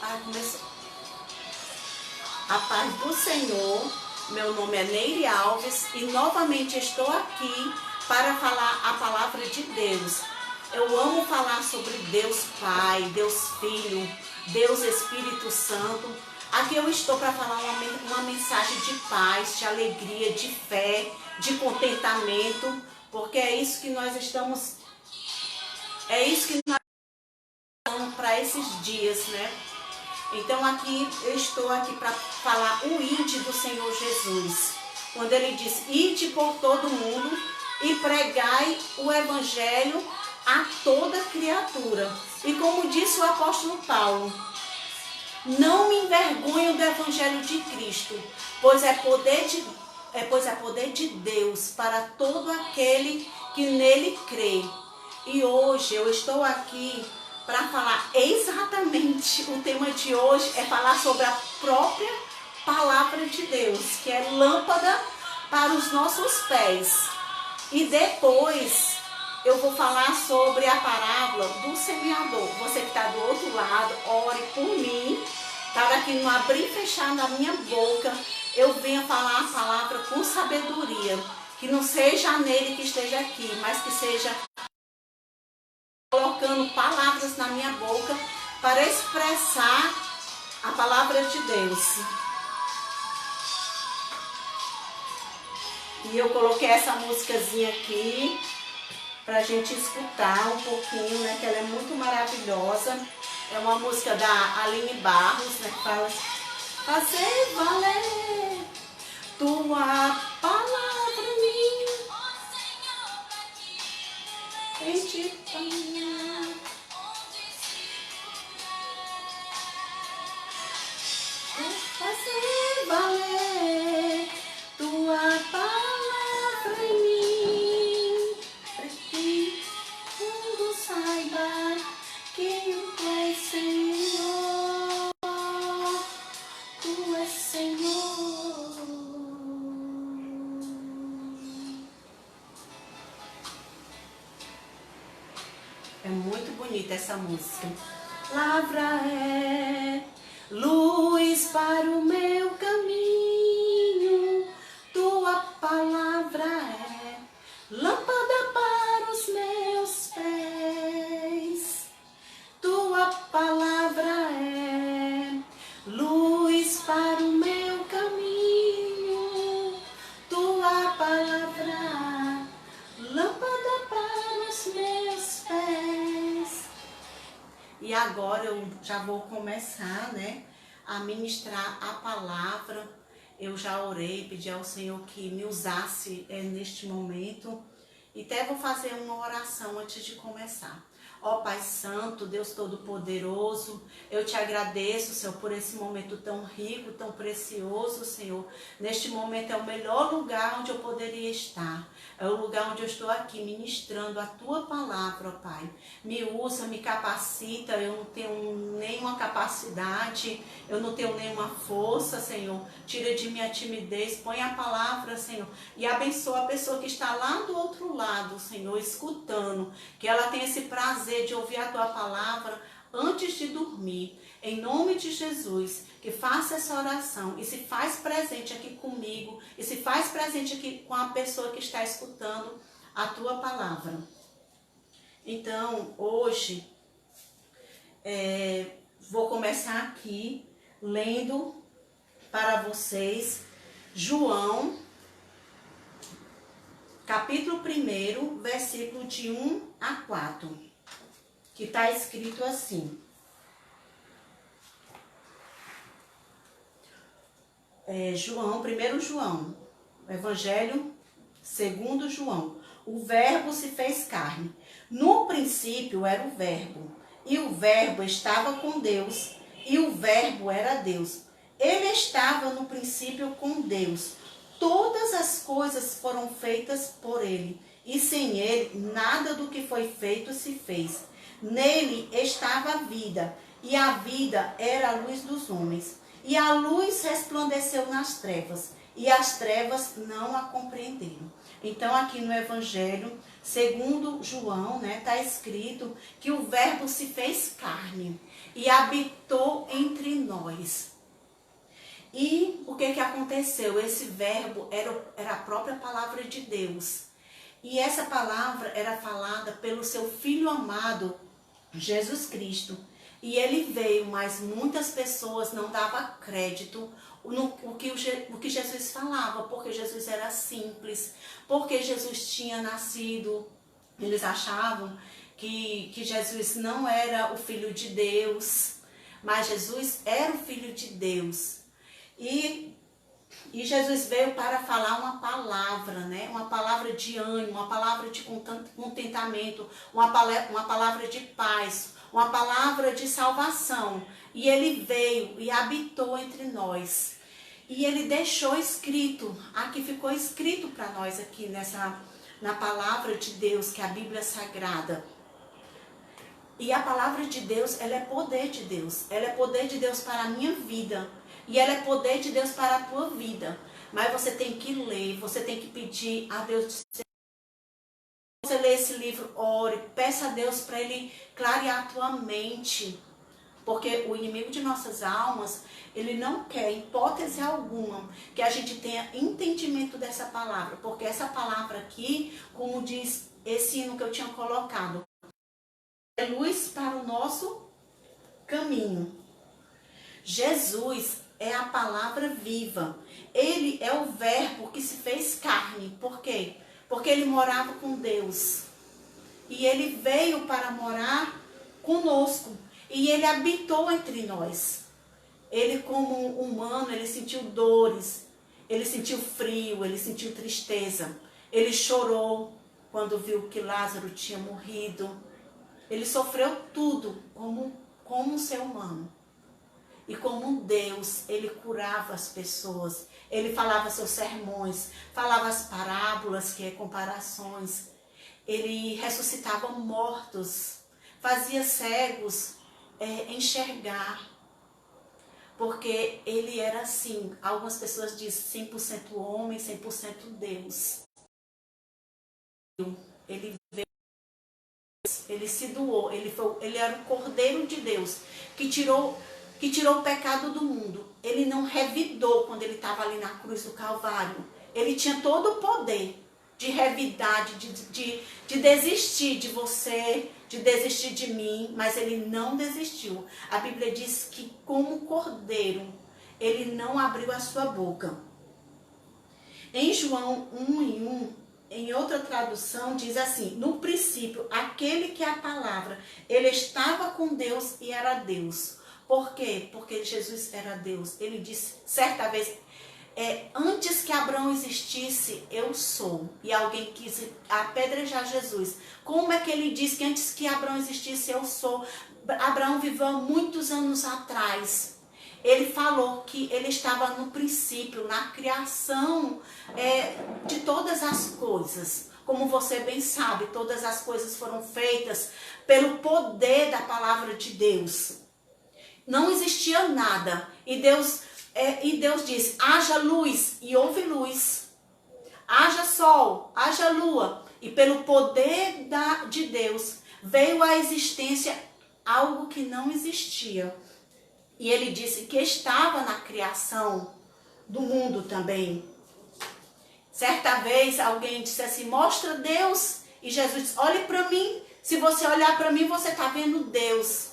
Ah, começou. A paz do Senhor, meu nome é Neire Alves e novamente estou aqui para falar a palavra de Deus. Eu amo falar sobre Deus Pai, Deus Filho, Deus Espírito Santo. Aqui eu estou para falar uma mensagem de paz, de alegria, de fé, de contentamento, porque é isso que nós estamos para esses dias, né? Então aqui eu estou aqui para falar o ide do Senhor Jesus. Quando ele diz, ide por todo mundo e pregai o evangelho a toda criatura. E como disse o apóstolo Paulo, não me envergonho do evangelho de Cristo, pois é poder de Deus para todo aquele que nele crê. E hoje eu estou aqui para falar exatamente, o tema de hoje é falar sobre a própria palavra de Deus, que é lâmpada para os nossos pés. E depois eu vou falar sobre a parábola do semeador. Você que está do outro lado, ore por mim, para que não abrir e fechar na minha boca, eu venha falar a palavra com sabedoria. Que não seja nele que esteja aqui, mas que seja colocando palavras na minha boca para expressar a palavra de Deus. E eu coloquei essa músicazinha aqui para a gente escutar um pouquinho, né? Que ela é muito maravilhosa. É uma música da Aline Barros, né? Que fala: fazer valer tua palavra em mim, em ti caminhar. Fazer valer tua palavra em mim, para que mundo saiba que tu és Senhor, tu és Senhor. É muito bonita essa música. Palavra é luz para o meu caminho, tua palavra é lâmpada para os meus pés, tua palavra é luz para o meu caminho, tua palavra lâmpada para os meus pés. E agora eu já vou começar, né, a ministrar a palavra. Eu já orei, pedi ao Senhor que me usasse neste momento. E até vou fazer uma oração antes de começar. Ó Pai Santo, Deus Todo-Poderoso, eu te agradeço, Senhor, por esse momento tão rico, tão precioso, Senhor. Neste momento é o melhor lugar onde eu poderia estar. É o lugar onde eu estou aqui ministrando a Tua palavra, ó Pai. Me usa, me capacita, eu não tenho nenhuma capacidade, eu não tenho nenhuma força, Senhor. Tira de mim a timidez, põe a palavra, Senhor, e abençoa a pessoa que está lá do outro lado, Senhor, escutando, que ela tenha esse prazer de ouvir a Tua palavra antes de dormir. Em nome de Jesus, que faça essa oração e se faz presente aqui comigo e se faz presente aqui com a pessoa que está escutando a Tua palavra. Então, hoje, vou começar aqui lendo para vocês João, capítulo 1, versículo de 1 a 4. Que está escrito assim. João, 1 João, Evangelho segundo João. O verbo se fez carne. No princípio era o verbo, e o verbo estava com Deus, e o verbo era Deus. Ele estava no princípio com Deus. Todas as coisas foram feitas por ele, e sem ele nada do que foi feito se fez. Nele estava a vida, e a vida era a luz dos homens. E a luz resplandeceu nas trevas, e as trevas não a compreenderam. Então, aqui no Evangelho Segundo João, né, está escrito que o Verbo se fez carne e habitou entre nós. E o que aconteceu? Esse Verbo era a própria palavra de Deus. E essa palavra era falada pelo seu Filho amado, Jesus Cristo. E ele veio, mas muitas pessoas não davam crédito no que Jesus falava, porque Jesus era simples, porque Jesus tinha nascido. Eles achavam que Jesus não era o Filho de Deus, mas Jesus era o Filho de Deus. E Jesus veio para falar uma palavra, né? Uma palavra de ânimo, uma palavra de contentamento, uma palavra de paz, uma palavra de salvação. E ele veio e habitou entre nós. E ele deixou escrito, aqui ficou escrito para nós aqui na palavra de Deus, que é a Bíblia Sagrada. E a palavra de Deus, ela é poder de Deus. Ela é poder de Deus para a minha vida. E ela é poder de Deus para a tua vida. Mas você tem que ler, você tem que pedir a Deus. Você lê esse livro, ore, peça a Deus para Ele clarear a tua mente. Porque o inimigo de nossas almas, ele não quer, em hipótese alguma, que a gente tenha entendimento dessa palavra. Porque essa palavra aqui, como diz esse hino que eu tinha colocado, é luz para o nosso caminho. Jesus é a palavra viva. Ele é o Verbo que se fez carne. Por quê? Porque ele morava com Deus. E ele veio para morar conosco. E ele habitou entre nós. Ele, como humano, ele sentiu dores. Ele sentiu frio, ele sentiu tristeza. Ele chorou quando viu que Lázaro tinha morrido. Ele sofreu tudo como ser humano. E como Deus, ele curava as pessoas. Ele falava seus sermões, falava as parábolas, que é comparações. Ele ressuscitava mortos, fazia cegos enxergar. Porque ele era assim, algumas pessoas dizem 100% homem, 100% Deus. Ele veio, ele se doou, ele era o Cordeiro de Deus, que tirou o pecado do mundo. Ele não revidou quando ele estava ali na cruz do Calvário. Ele tinha todo o poder de revidar, de desistir de você, de desistir de mim, mas ele não desistiu. A Bíblia diz que como cordeiro, ele não abriu a sua boca. Em João 1:1, em outra tradução, diz assim: no princípio, aquele que é a palavra, ele estava com Deus e era Deus. Por quê? Porque Jesus era Deus. Ele disse certa vez, antes que Abraão existisse, eu sou. E alguém quis apedrejar Jesus. Como é que ele disse que antes que Abraão existisse, eu sou? Abraão viveu há muitos anos atrás. Ele falou que ele estava no princípio, na criação de todas as coisas. Como você bem sabe, todas as coisas foram feitas pelo poder da palavra de Deus. Não existia nada. E Deus disse, haja luz, e houve luz. Haja sol, haja lua. E pelo poder de Deus, veio à existência algo que não existia. E ele disse que estava na criação do mundo também. Certa vez alguém disse assim, mostra Deus. E Jesus disse, olhe para mim. Se você olhar para mim, você está vendo Deus.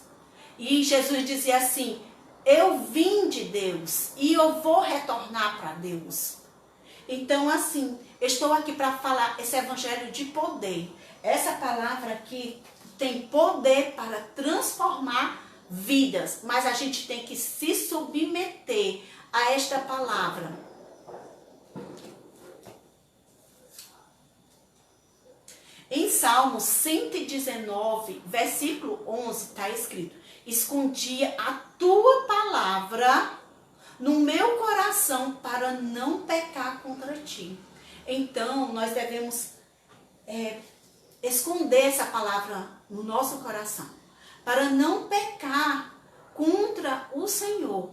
E Jesus dizia assim, eu vim de Deus e eu vou retornar para Deus. Então assim, estou aqui para falar esse evangelho de poder. Essa palavra aqui tem poder para transformar vidas, mas a gente tem que se submeter a esta palavra. Em Salmos 119, versículo 11, está escrito, escondia a tua palavra no meu coração para não pecar contra ti. Então, nós devemos esconder essa palavra no nosso coração, para não pecar contra o Senhor.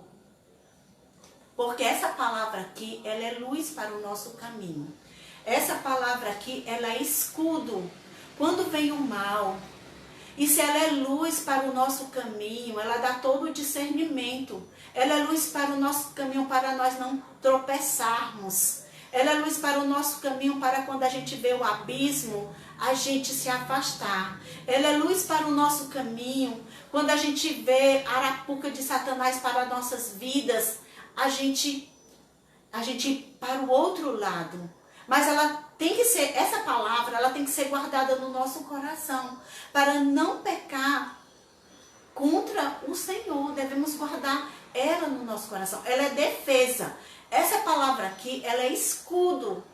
Porque essa palavra aqui, ela é luz para o nosso caminho. Essa palavra aqui, ela é escudo Quando vem o mal, e se ela é luz para o nosso caminho, ela dá todo o discernimento. Ela é luz para o nosso caminho, para nós não tropeçarmos. Ela é luz para o nosso caminho, para quando a gente vê o abismo, a gente se afastar. Ela é luz para o nosso caminho, quando a gente vê a arapuca de Satanás para nossas vidas, a gente ir para o outro lado. Mas ela tem que ser, essa palavra, ela tem que ser guardada no nosso coração, para não pecar contra o Senhor. Devemos guardar ela no nosso coração. Ela é defesa. Essa palavra aqui, ela é escudo.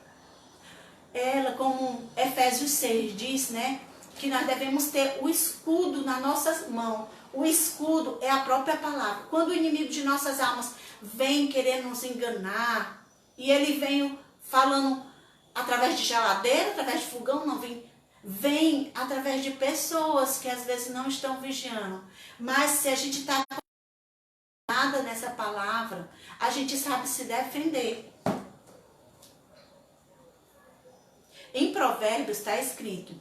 Ela, como Efésios 6 diz, né, que nós devemos ter o escudo nas nossas mãos. O escudo é a própria palavra. Quando o inimigo de nossas almas vem querer nos enganar, e ele vem falando através de geladeira, através de fogão, não vem através de pessoas que às vezes não estão vigiando. Mas se a gente está nada nessa palavra, a gente sabe se defender. Em Provérbios está escrito: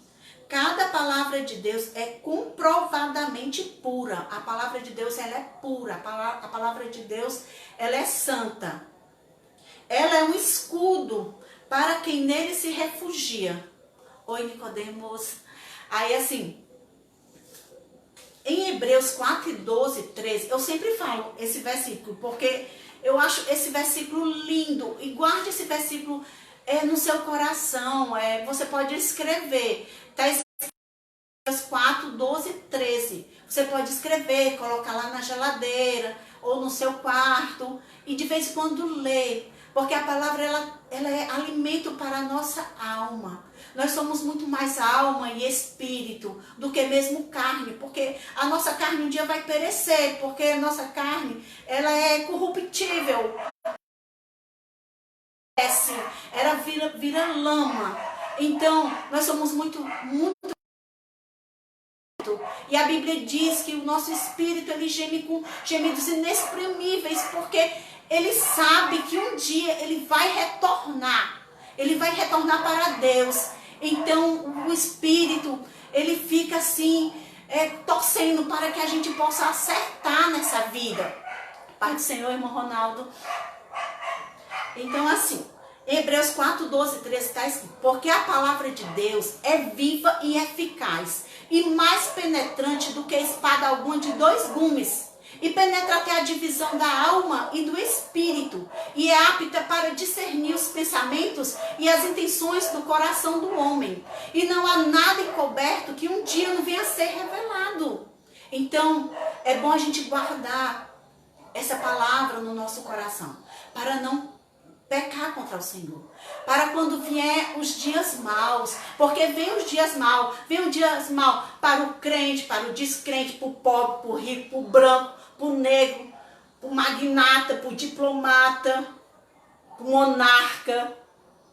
cada palavra de Deus é comprovadamente pura. A palavra de Deus, ela é pura. A palavra de Deus, ela é santa. Ela é um escudo para quem nele se refugia. Oi, Nicodemos. Aí assim, em Hebreus 4, 12, 13, eu sempre falo esse versículo, porque eu acho esse versículo lindo. E guarde esse versículo no seu coração. Você pode escrever. Está escrito em Hebreus 4, 12, 13. Você pode escrever, colocar lá na geladeira ou no seu quarto e de vez em quando ler. Porque a palavra, ela é alimento para a nossa alma. Nós somos muito mais alma e espírito do que mesmo carne. Porque a nossa carne um dia vai perecer. Porque a nossa carne, ela é corruptível. Ela vira lama. Então, nós somos muito. E a Bíblia diz que o nosso espírito, ele geme com gemidos inexprimíveis. Porque ele sabe que um dia ele vai retornar. Ele vai retornar para Deus. Então o Espírito, ele fica assim, torcendo para que a gente possa acertar nessa vida. Pai do Senhor, irmão Ronaldo. Então assim, em Hebreus 4, 12, 13 está escrito: porque a palavra de Deus é viva e eficaz, e mais penetrante do que espada alguma de 2 gumes. E penetra até a divisão da alma e do espírito, e é apta para discernir os pensamentos e as intenções do coração do homem. E não há nada encoberto que um dia não venha a ser revelado. Então, é bom a gente guardar essa palavra no nosso coração, para não pecar contra o Senhor. Para quando vier os dias maus, porque vem os dias maus, para o crente, para o descrente, para o pobre, para o rico, para o branco, para o negro, para o magnata, para o diplomata, para o monarca.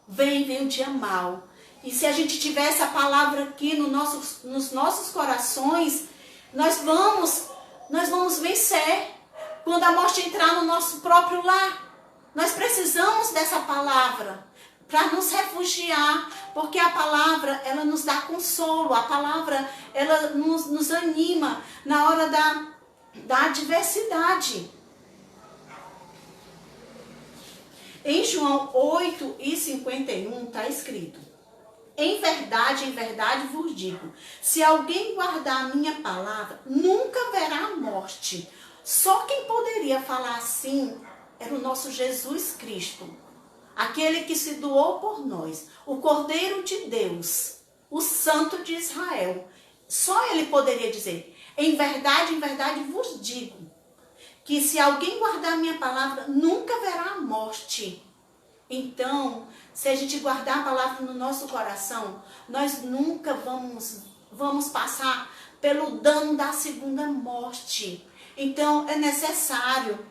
Vem o dia mau. E se a gente tiver essa palavra aqui nos nossos corações, nós vamos vencer. Quando a morte entrar no nosso próprio lar, nós precisamos dessa palavra para nos refugiar, porque a palavra, ela nos dá consolo, a palavra, ela nos anima na hora da adversidade. Em João 8 e 51 está escrito: em verdade vos digo, se alguém guardar a minha palavra, nunca verá a morte. Só quem poderia falar assim era o nosso Jesus Cristo, aquele que se doou por nós, o Cordeiro de Deus, o Santo de Israel. Só ele poderia dizer: em verdade vos digo, que se alguém guardar a minha palavra, nunca verá a morte. Então, se a gente guardar a palavra no nosso coração, nós nunca vamos passar pelo dano da segunda morte. Então, é necessário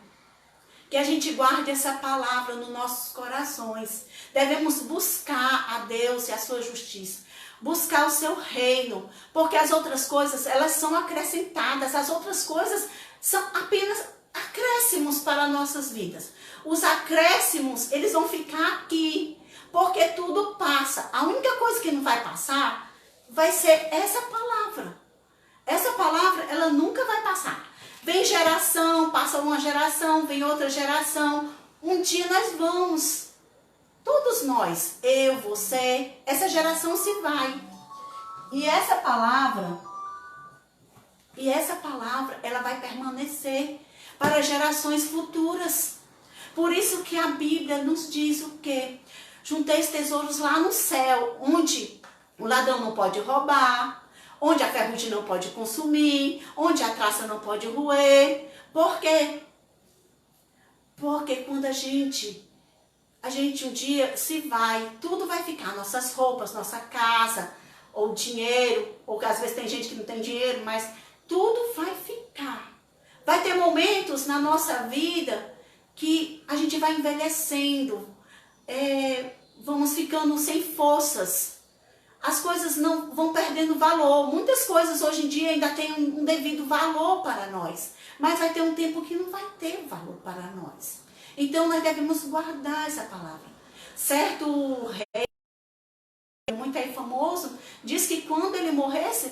que a gente guarde essa palavra nos nossos corações. Devemos buscar a Deus e a sua justiça. Buscar o seu reino. Porque as outras coisas, elas são acrescentadas. As outras coisas são apenas acréscimos para nossas vidas. Os acréscimos, eles vão ficar aqui. Porque tudo passa. A única coisa que não vai passar vai ser essa palavra. Essa palavra, ela nunca vai passar. Vem geração, passa uma geração, vem outra geração. Um dia nós vamos, todos nós, eu, você, essa geração se vai. E essa palavra, ela vai permanecer para gerações futuras. Por isso que a Bíblia nos diz o quê? Junteis tesouros lá no céu, onde o ladrão não pode roubar, onde a ferrugem não pode consumir, onde a traça não pode roer. Por quê? Porque quando a gente um dia se vai, tudo vai ficar, nossas roupas, nossa casa, ou dinheiro, ou que às vezes tem gente que não tem dinheiro, mas tudo vai ficar. Vai ter momentos na nossa vida que a gente vai envelhecendo, vamos ficando sem forças. As coisas não vão perdendo valor. Muitas coisas hoje em dia ainda têm um devido valor para nós. Mas vai ter um tempo que não vai ter valor para nós. Então nós devemos guardar essa palavra. Certo rei, muito aí famoso, diz que quando ele morresse,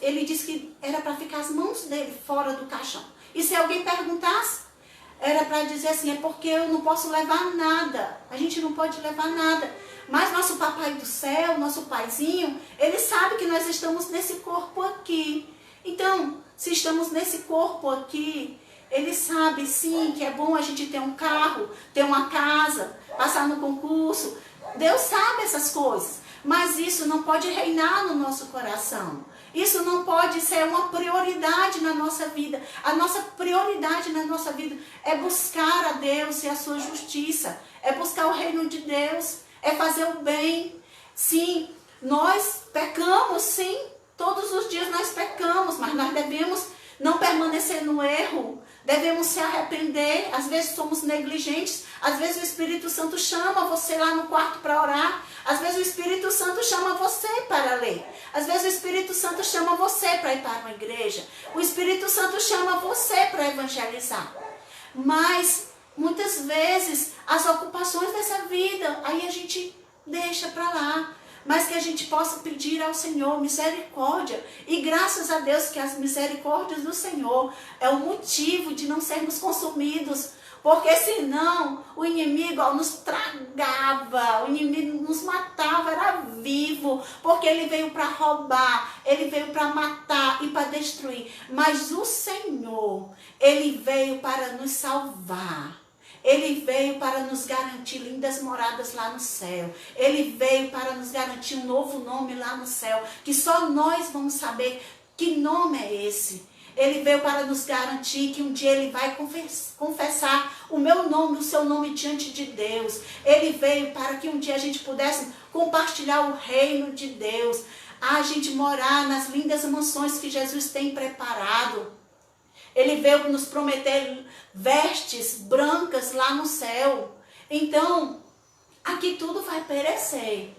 ele disse que era para ficar as mãos dele fora do caixão. E se alguém perguntasse, era para dizer assim, é porque eu não posso levar nada. A gente não pode levar nada. Mas nosso papai do céu, nosso paizinho, ele sabe que nós estamos nesse corpo aqui. Então, se estamos nesse corpo aqui, ele sabe sim que é bom a gente ter um carro, ter uma casa, passar no concurso. Deus sabe essas coisas. Mas isso não pode reinar no nosso coração. Isso não pode ser uma prioridade na nossa vida. A nossa prioridade na nossa vida é buscar a Deus e a sua justiça. É buscar o reino de Deus. É fazer o bem. Sim, nós pecamos, sim. Todos os dias nós pecamos, mas nós devemos não permanecer no erro. Devemos se arrepender. Às vezes somos negligentes. Às vezes o Espírito Santo chama você lá no quarto para orar. Às vezes o Espírito Santo chama você para ler. Às vezes o Espírito Santo chama você para ir para uma igreja. O Espírito Santo chama você para evangelizar. Mas muitas vezes as ocupações dessa vida, aí a gente deixa para lá. Mas que a gente possa pedir ao Senhor misericórdia. E graças a Deus que as misericórdias do Senhor é o motivo de não sermos consumidos. Porque senão o inimigo nos tragava, o inimigo nos matava, era vivo. Porque ele veio para roubar, ele veio para matar e para destruir. Mas o Senhor, ele veio para nos salvar. Ele veio para nos garantir lindas moradas lá no céu. Ele veio para nos garantir um novo nome lá no céu, que só nós vamos saber que nome é esse. Ele veio para nos garantir que um dia ele vai confessar o meu nome, o seu nome diante de Deus. Ele veio para que um dia a gente pudesse compartilhar o reino de Deus. A gente morar nas lindas mansões que Jesus tem preparado. Ele veio nos prometer vestes brancas lá no céu. Então, aqui tudo vai perecer.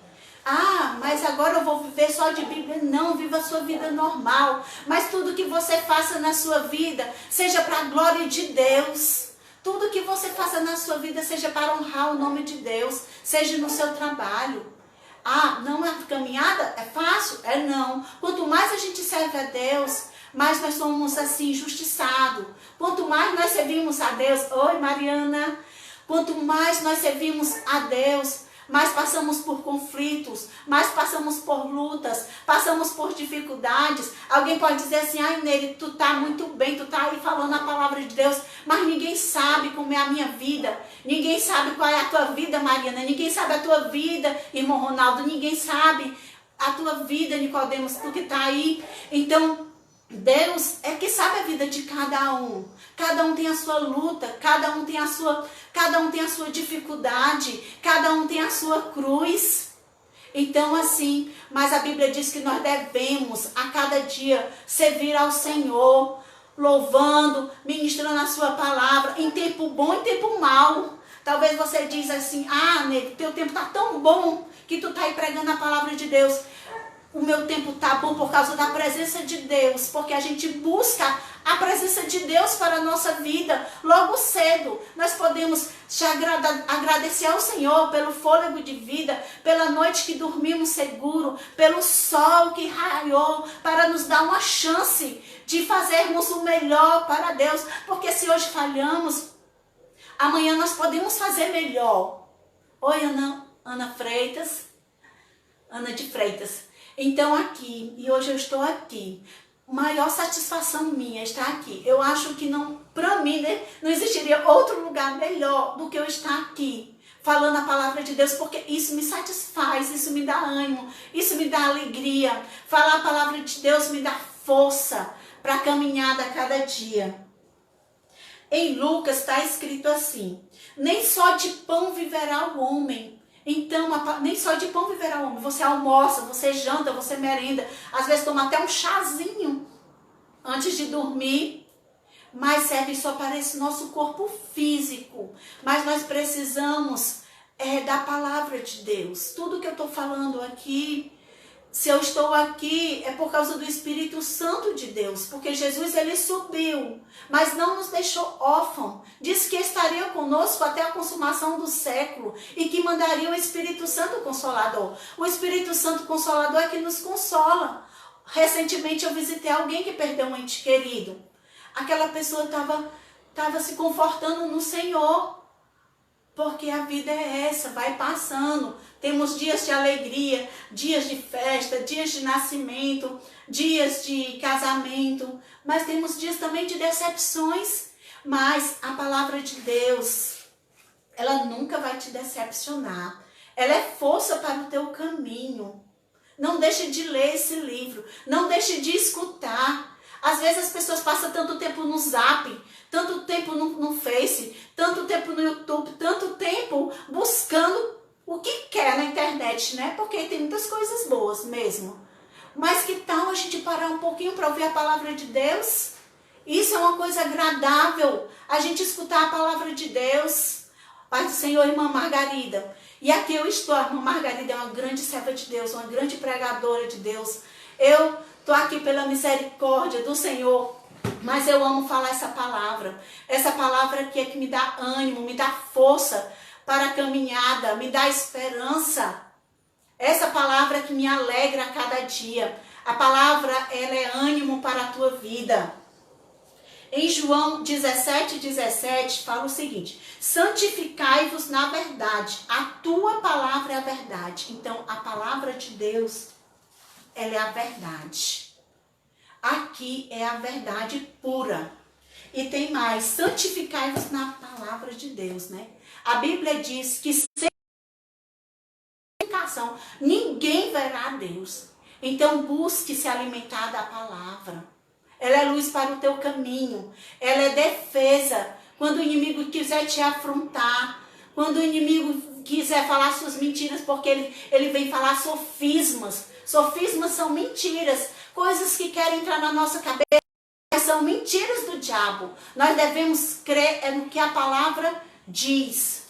Ah, mas agora eu vou viver só de Bíblia. Não, viva a sua vida normal. Mas tudo que você faça na sua vida, seja para a glória de Deus. Tudo que você faça na sua vida, seja para honrar o nome de Deus. Seja no seu trabalho. Ah, não é caminhada? É fácil? É não. Quanto mais a gente serve a Deus, mais nós somos assim, justiçados. Quanto mais nós servimos a Deus, oi Mariana, quanto mais nós servimos a Deus, mais passamos por conflitos, mais passamos por lutas, passamos por dificuldades. Alguém pode dizer assim, ai Nery, tu tá muito bem, tu tá aí falando a palavra de Deus, mas ninguém sabe como é a minha vida, ninguém sabe qual é a tua vida, Mariana, ninguém sabe a tua vida, irmão Ronaldo, ninguém sabe a tua vida, Nicodemos, tu que tá aí. Então, Deus é que sabe a vida de cada um. Cada um tem a sua luta, cada um tem a sua dificuldade, cada um tem a sua cruz. Então assim, mas a Bíblia diz que nós devemos a cada dia servir ao Senhor, louvando, ministrando a sua palavra, em tempo bom e tempo mau. Talvez você diz assim, ah, Nery, teu tempo está tão bom que tu está aí pregando a palavra de Deus. o meu tempo tá bom por causa da presença de Deus, porque a gente busca a presença de Deus para a nossa vida. Logo cedo, nós podemos te agradecer ao Senhor pelo fôlego de vida, pela noite que dormimos seguro, pelo sol que raiou, para nos dar uma chance de fazermos o melhor para Deus. Porque se hoje falhamos, amanhã nós podemos fazer melhor. Oi, Ana Freitas. Ana de Freitas. Então aqui, e hoje eu estou aqui, maior satisfação minha é estar aqui. Eu acho que não, para mim, né, não existiria outro lugar melhor do que eu estar aqui, falando a palavra de Deus, porque isso me satisfaz, isso me dá ânimo, isso me dá alegria. Falar a palavra de Deus me dá força para a caminhada a cada dia. Em Lucas está escrito assim: nem só de pão viverá o homem. Então, nem só de pão viverá o homem. Você almoça, você janta, você merenda. Às vezes toma até um chazinho antes de dormir. Mas serve só para esse nosso corpo físico. Mas nós precisamos da palavra de Deus. Tudo que eu estou falando aqui, se eu estou aqui, é por causa do Espírito Santo de Deus. Porque Jesus, ele subiu, mas não nos deixou órfãos. Disse que estaria conosco até a consumação do século e que mandaria o Espírito Santo Consolador. O Espírito Santo Consolador é que nos consola. Recentemente eu visitei alguém que perdeu um ente querido. Aquela pessoa estava se confortando no Senhor. Porque a vida é essa, vai passando. Temos dias de alegria, dias de festa, dias de nascimento, dias de casamento. Mas temos dias também de decepções. Mas a palavra de Deus, ela nunca vai te decepcionar. Ela é força para o teu caminho. Não deixe de ler esse livro. Não deixe de escutar. Às vezes as pessoas passam tanto tempo no Zap, tanto tempo no Face, tanto tempo no YouTube, tanto tempo buscando o que quer na internet, né? Porque tem muitas coisas boas mesmo. Mas que tal a gente parar um pouquinho para ouvir a palavra de Deus? Isso é uma coisa agradável, a gente escutar a palavra de Deus. Pai do Senhor, irmã Margarida. E aqui eu estou, a irmã Margarida é uma grande serva de Deus, uma grande pregadora de Deus. Eu estou aqui pela misericórdia do Senhor, mas eu amo falar essa palavra. Essa palavra aqui é que me dá ânimo, me dá força para a caminhada, me dá esperança. Essa palavra que me alegra a cada dia. A palavra, ela é ânimo para a tua vida. Em João 17:17 fala o seguinte: santificai-vos na verdade, a tua palavra é a verdade. Então, a palavra de Deus, ela é a verdade. Aqui é a verdade pura. E tem mais, santificai-vos na palavra de Deus, né? A Bíblia diz que sem santificação ninguém verá a Deus. Então busque se alimentar da palavra. Ela é luz para o teu caminho. Ela é defesa. Quando o inimigo quiser te afrontar, quando o inimigo quiser falar suas mentiras, porque ele vem falar sofismas. Sofismas são mentiras, coisas que querem entrar na nossa cabeça, mas são mentiras do diabo. Nós devemos crer no que a palavra diz.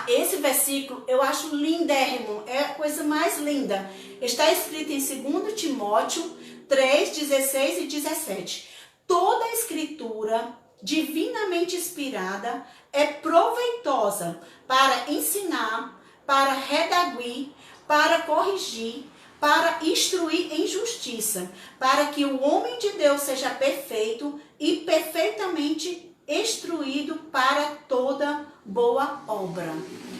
Esse versículo eu acho lindérrimo, é a coisa mais linda. Está escrito em 2 Timóteo 3:16 e 17. Toda a escritura divinamente inspirada é proveitosa para ensinar, para redarguir, para corrigir, para instruir em justiça, para que o homem de Deus seja perfeito e perfeitamente instruído para toda boa obra.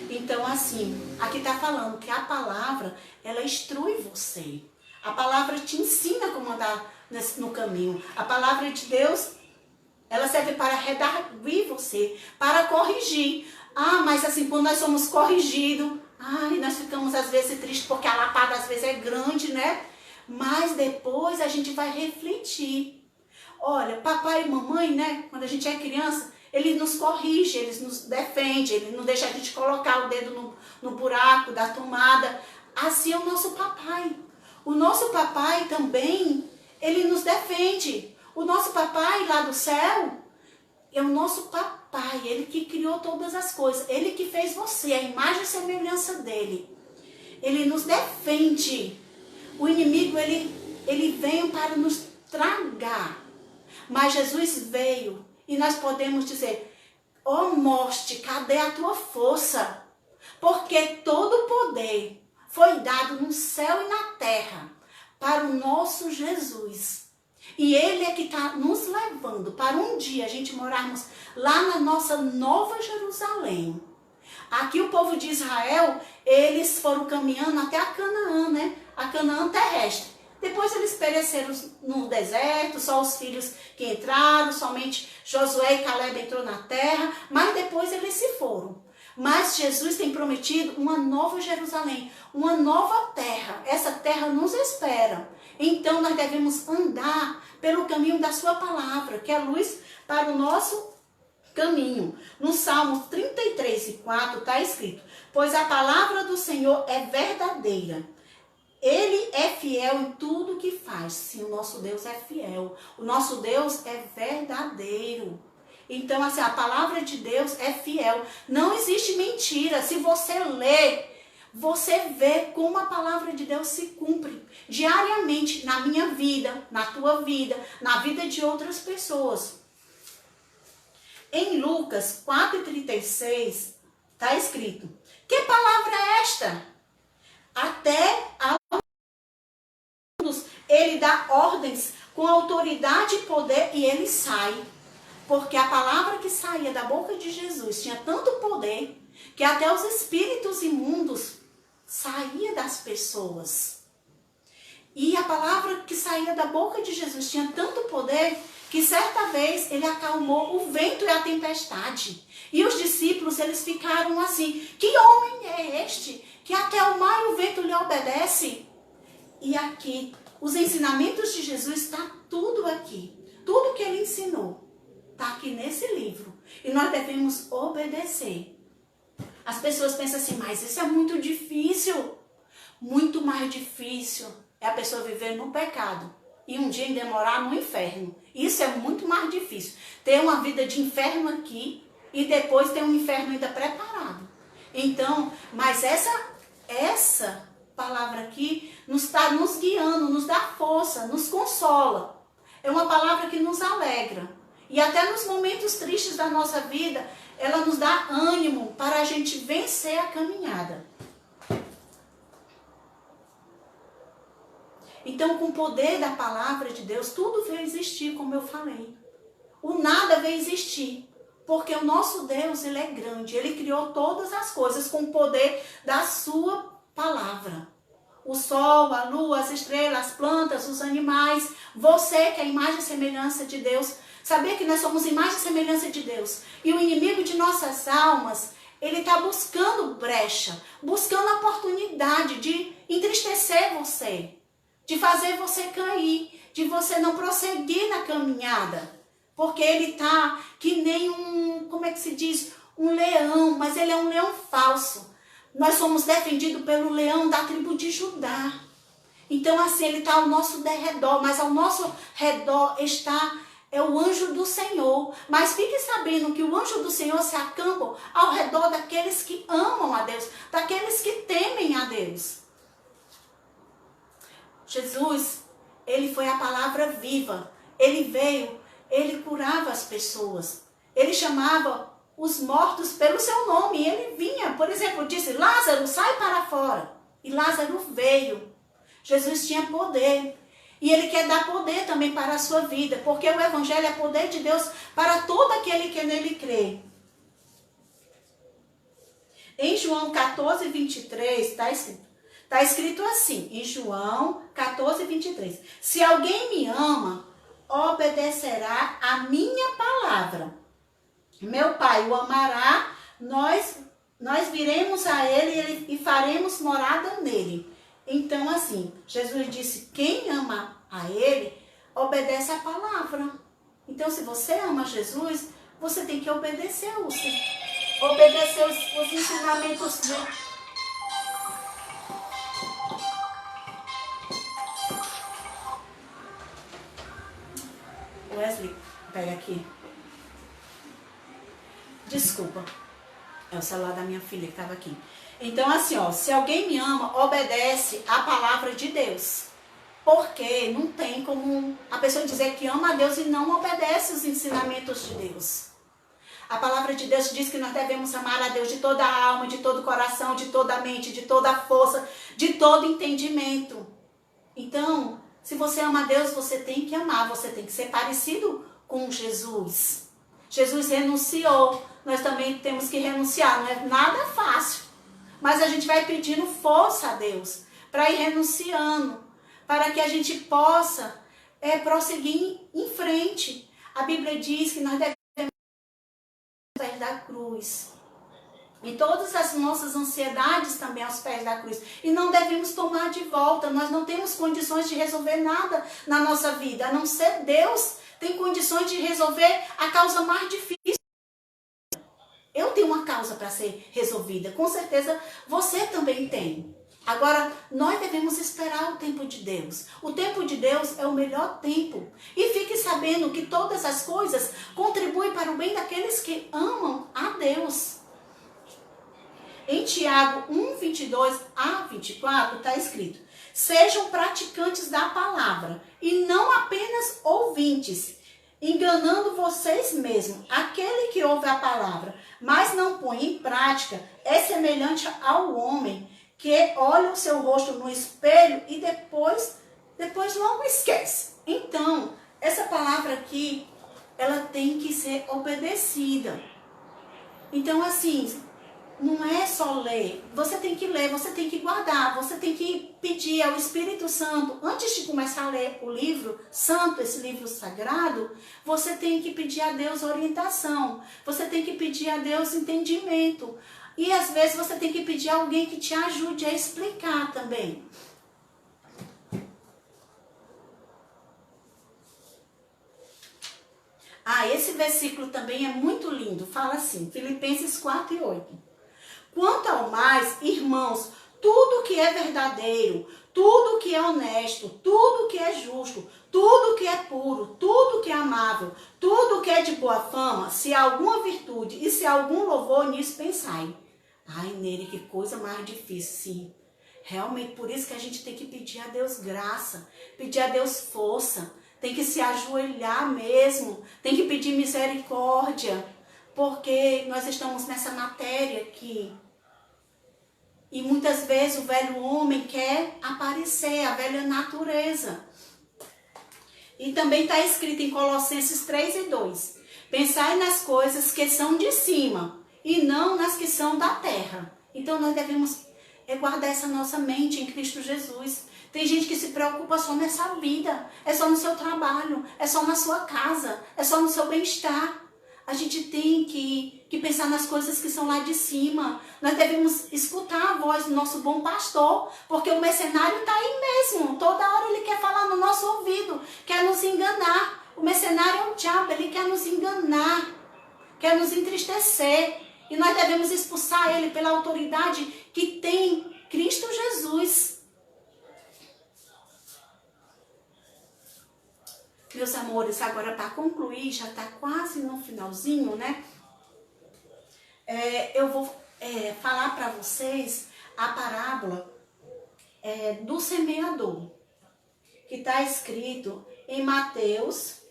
Então, assim, aqui está falando que a palavra, ela instrui você. A palavra te ensina como andar no caminho. A palavra de Deus, ela serve para redarguir você, para corrigir. Mas assim, quando nós somos corrigidos, nós ficamos às vezes tristes porque a lapada às vezes é grande, né? Mas depois a gente vai refletir. Olha, papai e mamãe, né? Quando a gente é criança, ele nos corrige, eles nos defende, ele não deixa a gente colocar o dedo no buraco da tomada. Assim é o nosso papai. O nosso papai também, ele nos defende. O nosso papai lá do céu é o nosso papai, ele que criou todas as coisas, ele que fez você, a imagem e semelhança dele. Ele nos defende. O inimigo, ele veio para nos tragar. Mas Jesus veio e nós podemos dizer, ó morte, cadê a tua força? Porque todo o poder foi dado no céu e na terra para o nosso Jesus. E Ele é que está nos levando para um dia a gente morarmos lá na nossa Nova Jerusalém. Aqui o povo de Israel, eles foram caminhando até a Canaã, né? A Canaã terrestre. Depois eles pereceram no deserto, só os filhos que entraram, somente Josué e Caleb entrou na terra, mas depois eles se foram. Mas Jesus tem prometido uma nova Jerusalém, uma nova terra. Essa terra nos espera. Então nós devemos andar pelo caminho da sua palavra, que é luz para o nosso caminho. No Salmo 33:4 está escrito, pois a palavra do Senhor é verdadeira. Ele é fiel em tudo que faz. Sim, o nosso Deus é fiel. O nosso Deus é verdadeiro. Então, assim, a palavra de Deus é fiel. Não existe mentira. Se você lê, você vê como a palavra de Deus se cumpre diariamente na minha vida, na tua vida, na vida de outras pessoas. Em Lucas 4:36 está escrito, que palavra é esta? Até ele dá ordens com autoridade e poder e ele sai. Porque a palavra que saía da boca de Jesus tinha tanto poder que até os espíritos imundos saía das pessoas. E a palavra que saía da boca de Jesus tinha tanto poder que certa vez ele acalmou o vento e a tempestade. E os discípulos, eles ficaram assim, que homem é este que até o mar e o vento lhe obedece? E aqui, os ensinamentos de Jesus, está tudo aqui. Tudo que ele ensinou está aqui nesse livro. E nós devemos obedecer. As pessoas pensam assim, mas isso é muito difícil. Muito mais difícil é a pessoa viver no pecado e um dia ainda morar no inferno. Isso é muito mais difícil. Ter uma vida de inferno aqui e depois ter um inferno ainda preparado. Então, mas essa palavra aqui nos está nos guiando, nos dá força, nos consola. É uma palavra que nos alegra. E até nos momentos tristes da nossa vida, ela nos dá ânimo para a gente vencer a caminhada. Então, com o poder da palavra de Deus, tudo veio existir, como eu falei. O nada veio existir. Porque o nosso Deus, ele é grande. Ele criou todas as coisas com o poder da sua palavra. O sol, a lua, as estrelas, as plantas, os animais. Você que é a imagem e semelhança de Deus. Saber que nós somos imagem e semelhança de Deus. E o inimigo de nossas almas, ele está buscando brecha, buscando oportunidade de entristecer você, de fazer você cair, de você não prosseguir na caminhada. Porque ele está que nem como é que se diz? Um leão, mas ele é um leão falso. Nós somos defendidos pelo leão da tribo de Judá. Então assim, ele está ao nosso derredor, mas ao nosso redor está o anjo do Senhor. Mas fique sabendo que o anjo do Senhor se acampa ao redor daqueles que amam a Deus, daqueles que temem a Deus. Jesus, ele foi a palavra viva. Ele veio, ele curava as pessoas. Ele chamava os mortos pelo seu nome. Ele vinha, por exemplo, disse, Lázaro, sai para fora. E Lázaro veio. Jesus tinha poder. E ele quer dar poder também para a sua vida. Porque o evangelho é poder de Deus para todo aquele que nele crê. Em João 14:23 está escrito assim. Em João 14:23. Se alguém me ama, obedecerá a minha palavra. Meu Pai o amará, nós viremos a ele e faremos morada nele. Então assim, Jesus disse, quem ama a ele, obedece a palavra. Então se você ama Jesus, você tem que obedecer os ensinamentos dele. Wesley, pega aqui. Desculpa. É o celular da minha filha que estava aqui. Então, assim, ó, se alguém me ama, obedece a palavra de Deus. Porque não tem como a pessoa dizer que ama a Deus e não obedece os ensinamentos de Deus. A palavra de Deus diz que nós devemos amar a Deus de toda a alma, de todo o coração, de toda a mente, de toda a força, de todo entendimento. Então, se você ama a Deus, você tem que amar, você tem que ser parecido com Jesus. Jesus renunciou, nós também temos que renunciar, não é nada fácil. Mas a gente vai pedindo força a Deus para ir renunciando, para que a gente possa prosseguir em frente. A Bíblia diz que nós devemos aos pés da cruz. E todas as nossas ansiedades também aos pés da cruz. E não devemos tomar de volta. Nós não temos condições de resolver nada na nossa vida. A não ser Deus tem condições de resolver a causa mais difícil. Eu tenho uma causa para ser resolvida. Com certeza você também tem. Agora, nós devemos esperar o tempo de Deus. O tempo de Deus é o melhor tempo. E fique sabendo que todas as coisas contribuem para o bem daqueles que amam a Deus. Em Tiago 1, 22 a 24 está escrito: sejam praticantes da palavra e não apenas ouvintes, enganando vocês mesmos. Aquele que ouve a palavra, mas não põe em prática, é semelhante ao homem que olha o seu rosto no espelho e depois logo esquece. Então, essa palavra aqui, ela tem que ser obedecida. Então, assim, não é só ler. Você tem que ler, você tem que guardar, você tem que pedir ao Espírito Santo. Antes de começar a ler o livro santo, esse livro sagrado, você tem que pedir a Deus orientação. Você tem que pedir a Deus entendimento. E às vezes você tem que pedir a alguém que te ajude a explicar também. Esse versículo também é muito lindo. Fala assim, Filipenses 4 e 8. Quanto ao mais, irmãos, tudo que é verdadeiro, tudo que é honesto, tudo que é justo, tudo que é puro, tudo que é amável, tudo que é de boa fama, se há alguma virtude e se há algum louvor, nisso pensai. Ai, Nery, que coisa mais difícil, sim. Realmente, por isso que a gente tem que pedir a Deus graça, pedir a Deus força, tem que se ajoelhar mesmo, tem que pedir misericórdia, porque nós estamos nessa matéria aqui. E muitas vezes o velho homem quer aparecer, a velha natureza. E também está escrito em Colossenses 3 e 2. Pensai nas coisas que são de cima e não nas que são da terra. Então nós devemos guardar essa nossa mente em Cristo Jesus. Tem gente que se preocupa só nessa vida, é só no seu trabalho, é só na sua casa, é só no seu bem-estar. A gente tem que pensar nas coisas que são lá de cima. Nós devemos escutar a voz do nosso bom pastor, porque o mercenário está aí mesmo. Toda hora ele quer falar no nosso ouvido, quer nos enganar. O mercenário é o diabo, ele quer nos enganar, quer nos entristecer. E nós devemos expulsar ele pela autoridade que tem Cristo Jesus. Meus amores, agora para concluir, já está quase no finalzinho, né? Eu vou falar para vocês a parábola do semeador, que está escrito em Mateus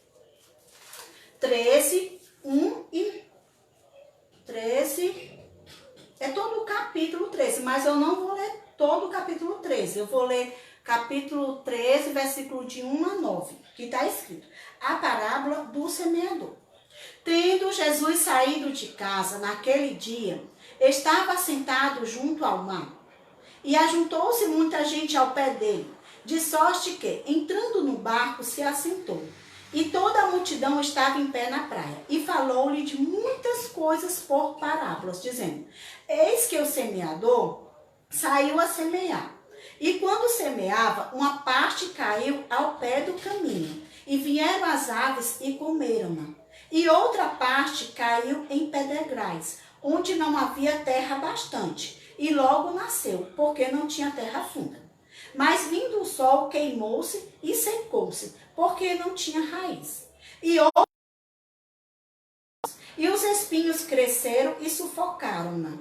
13, 1 e 13. É todo o capítulo 13, mas eu não vou ler todo o capítulo 13. Eu vou ler capítulo 13, versículo de 1 a 9, que está escrito: a parábola do semeador. Tendo Jesus saído de casa naquele dia, estava sentado junto ao mar, e ajuntou-se muita gente ao pé dele, de sorte que, entrando no barco, se assentou. E toda a multidão estava em pé na praia, e falou-lhe de muitas coisas por parábolas, dizendo: eis que o semeador saiu a semear. E quando semeava, uma parte caiu ao pé do caminho, e vieram as aves e comeram-na. E outra parte caiu em pedregais, onde não havia terra bastante, e logo nasceu, porque não tinha terra funda. Mas vindo o sol, queimou-se e secou-se, porque não tinha raiz. E os espinhos cresceram e sufocaram-na.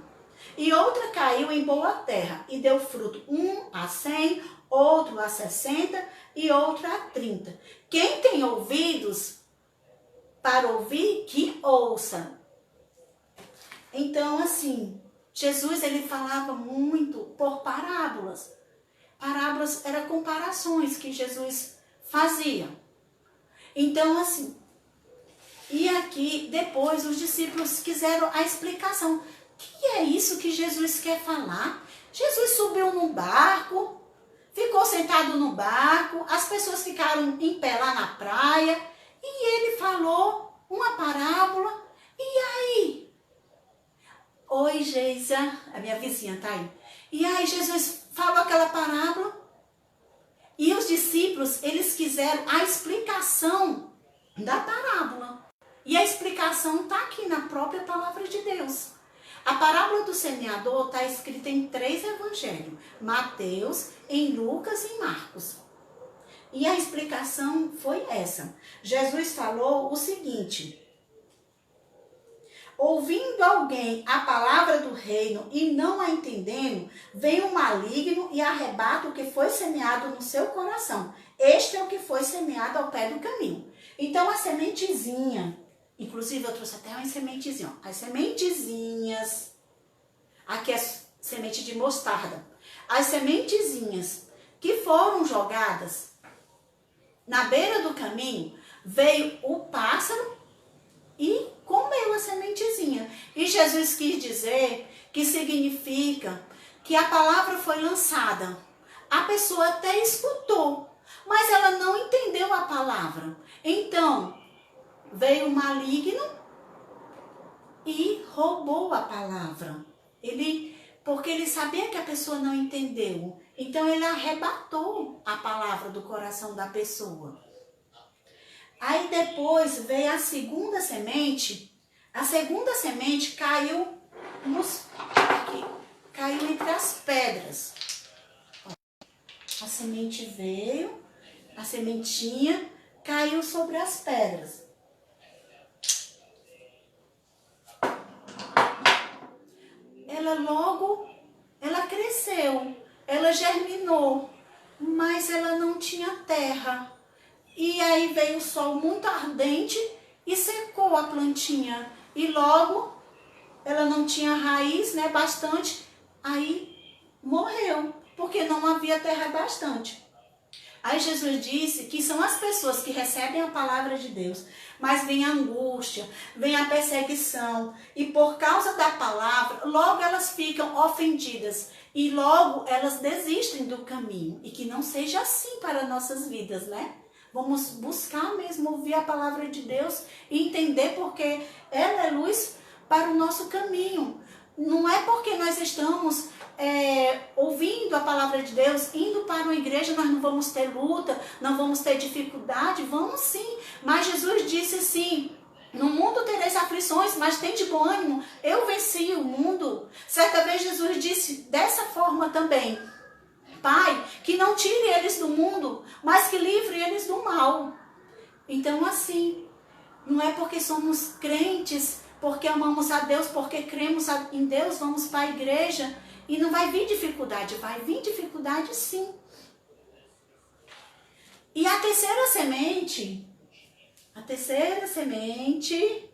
E outra caiu em boa terra e deu fruto, 1 a 100, outro a 60 e outro a 30. Quem tem ouvidos para ouvir, que ouça. Então, assim, Jesus, ele falava muito por parábolas. Parábolas eram comparações que Jesus fazia. Então, assim, e aqui, depois, os discípulos quiseram a explicação. O que é isso que Jesus quer falar? Jesus subiu no barco, ficou sentado no barco, as pessoas ficaram em pé lá na praia, e ele falou uma parábola, e aí? Oi, Geisa, a minha vizinha tá aí. E aí Jesus falou aquela parábola, e os discípulos, eles quiseram a explicação da parábola. E a explicação está aqui na própria palavra de Deus. A parábola do semeador está escrita em 3 evangelhos. Mateus, em Lucas e em Marcos. E a explicação foi essa. Jesus falou o seguinte: ouvindo alguém a palavra do reino e não a entendendo, vem o maligno e arrebata o que foi semeado no seu coração. Este é o que foi semeado ao pé do caminho. Então a sementezinha, inclusive eu trouxe até uma sementezinha, ó. As sementezinhas, aqui é semente de mostarda. As sementezinhas que foram jogadas na beira do caminho, veio o pássaro e comeu a sementezinha. E Jesus quis dizer que significa que a palavra foi lançada. A pessoa até escutou, mas ela não entendeu a palavra. Então, veio o maligno e roubou a palavra. Porque ele sabia que a pessoa não entendeu. Então, ele arrebatou a palavra do coração da pessoa. Aí depois veio a segunda semente. A segunda semente caiu caiu entre as pedras. A semente veio, a sementinha caiu sobre as pedras. Ela cresceu, ela germinou, mas ela não tinha terra. E aí veio o sol muito ardente e secou a plantinha. E logo, ela não tinha raiz, né, bastante, aí morreu, porque não havia terra bastante. Aí Jesus disse que são as pessoas que recebem a palavra de Deus, mas vem a angústia, vem a perseguição, e por causa da palavra, logo elas ficam ofendidas, e logo elas desistem do caminho, e que não seja assim para nossas vidas, né? Vamos buscar mesmo ouvir a palavra de Deus e entender porque ela é luz para o nosso caminho. Não é porque nós estamos ouvindo a palavra de Deus, indo para uma igreja, nós não vamos ter luta, não vamos ter dificuldade, vamos sim. Mas Jesus disse assim: no mundo tereis aflições, mas tende bom ânimo, eu venci o mundo. Certa vez Jesus disse dessa forma também: Pai, que não tire eles do mundo, mas que livre eles do mal. Então assim, não é porque somos crentes, porque amamos a Deus, porque cremos em Deus, vamos para a igreja e não vai vir dificuldade. Vai vir dificuldade sim. E a terceira semente,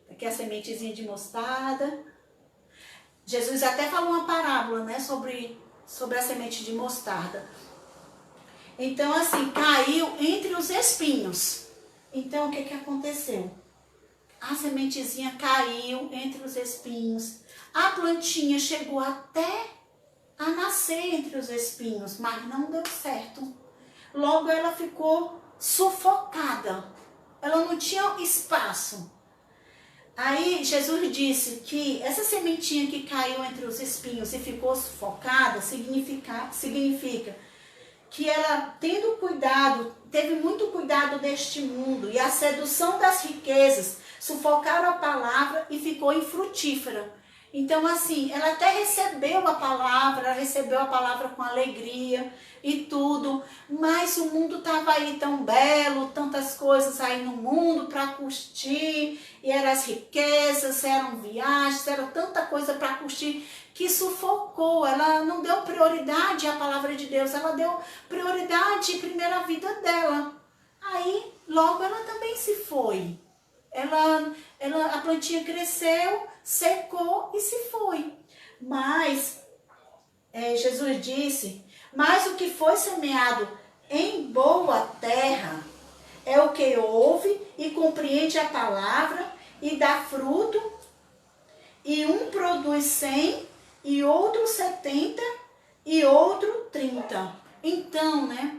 aqui é a sementezinha de mostarda. Jesus até falou uma parábola, né, sobre a semente de mostarda. Então assim, caiu entre os espinhos. Então o que aconteceu? A sementezinha caiu entre os espinhos. A plantinha chegou até a nascer entre os espinhos, mas não deu certo. Logo ela ficou sufocada. Ela não tinha espaço. Aí Jesus disse que essa sementinha que caiu entre os espinhos e ficou sufocada, significa que ela, teve muito cuidado deste mundo, e a sedução das riquezas sufocaram a palavra e ficou infrutífera. Então, assim, ela até recebeu a palavra, ela recebeu a palavra com alegria e tudo, mas o mundo estava aí tão belo, tantas coisas aí no mundo para curtir, e eram as riquezas, eram viagens, era tanta coisa para curtir, que sufocou. Ela não deu prioridade à palavra de Deus, ela deu prioridade primeiro à vida dela. Aí, logo ela também se foi. A plantinha cresceu, secou e se foi. Mas Jesus disse, mas o que foi semeado em boa terra é o que ouve e compreende a palavra e dá fruto, e um produz 100, e outro 70, e outro 30. Então, né,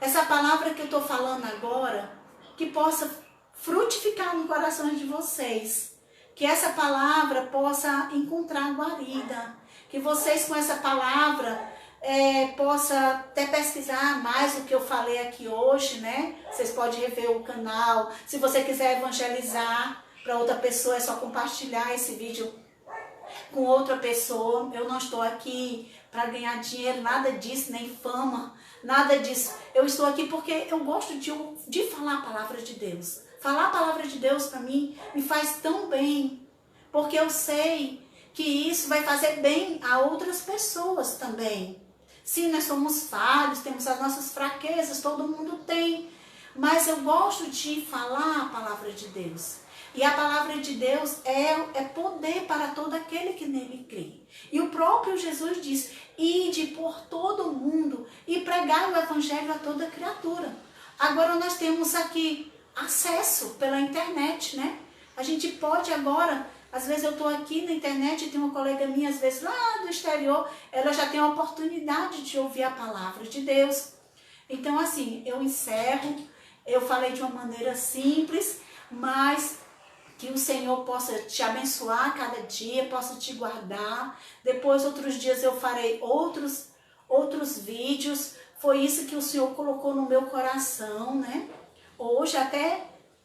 essa palavra que eu estou falando agora, que possa frutificar no coração de vocês, que essa palavra possa encontrar guarida, que vocês com essa palavra possam até pesquisar mais o que eu falei aqui hoje, né? Vocês podem rever o canal, se você quiser evangelizar para outra pessoa, é só compartilhar esse vídeo com outra pessoa. Eu não estou aqui para ganhar dinheiro, nada disso, nem fama, nada disso. Eu estou aqui porque eu gosto de falar a palavra de Deus. Falar a palavra de Deus para mim me faz tão bem, porque eu sei que isso vai fazer bem a outras pessoas também. Sim, nós somos falhos, temos as nossas fraquezas, todo mundo tem, mas eu gosto de falar a palavra de Deus. E a palavra de Deus é poder para todo aquele que nele crê. E o próprio Jesus diz, ide por todo o mundo e pregai o evangelho a toda criatura. Agora nós temos aqui acesso pela internet, né? A gente pode agora, às vezes eu estou aqui na internet e tem uma colega minha, às vezes lá do exterior, ela já tem a oportunidade de ouvir a palavra de Deus. Então assim, eu encerro, eu falei de uma maneira simples, mas que o Senhor possa te abençoar cada dia, possa te guardar. Depois, outros dias, eu farei outros vídeos. Foi isso que o Senhor colocou no meu coração, né? Hoje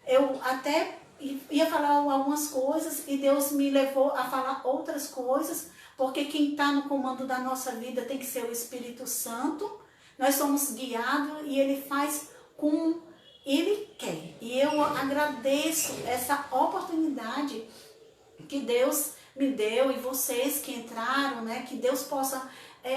eu ia falar algumas coisas e Deus me levou a falar outras coisas, porque quem está no comando da nossa vida tem que ser o Espírito Santo. Nós somos guiados e Ele faz como Ele quer. E eu agradeço essa oportunidade que Deus me deu e vocês que entraram, né? Que Deus possa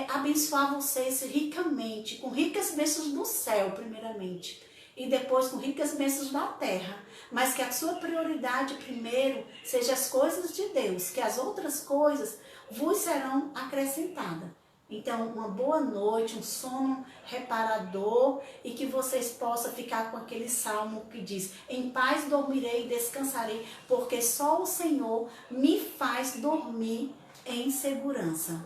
abençoar vocês ricamente, com ricas bênçãos do céu, primeiramente, e depois com ricas bênçãos da terra. Mas que a sua prioridade primeiro seja as coisas de Deus, que as outras coisas vos serão acrescentadas. Então, uma boa noite, um sono reparador, e que vocês possam ficar com aquele salmo que diz, em paz dormirei e descansarei, porque só o Senhor me faz dormir em segurança.